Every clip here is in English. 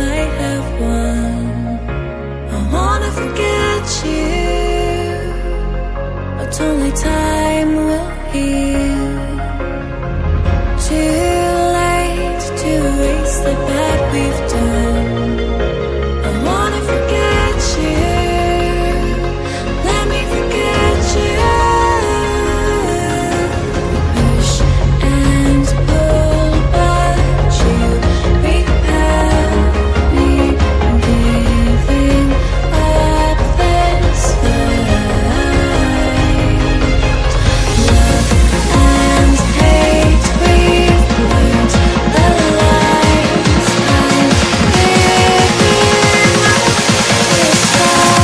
I have won. I wanna forget you, but only time will heal. Too late to erase the bad we've done. I wanna forget you, let me forget you. Push and pull, but you repel me, giving up this fight. Love and hate, we've learned the lies. I'm giving up this fight.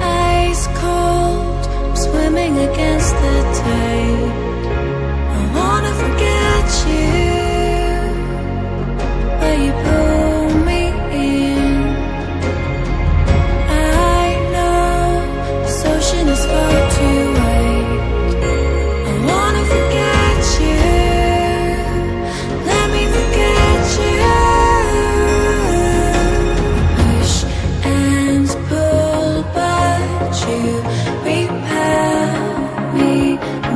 Ice cold, I'm swimming against the tide. I wanna forget you, but you pull me in. I know this ocean is far too wide. I wanna forget you, let me forget you. Push and pull, but you repel me,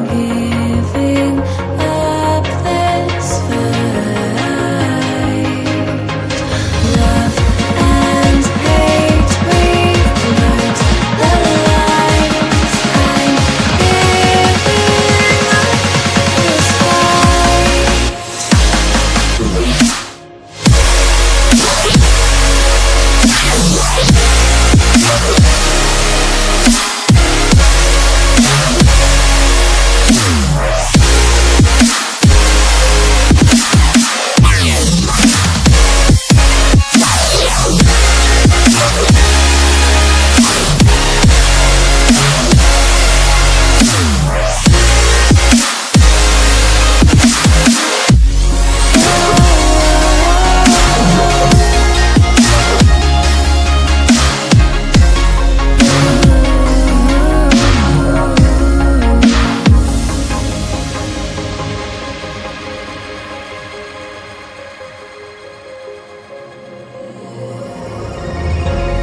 giving up this fight. Love and hate, we've learned the lies. I'm giving up this fight.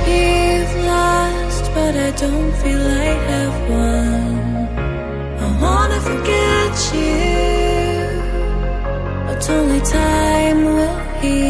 You've lost, but I don't feel I have won. I wanna forget you, but only time will heal.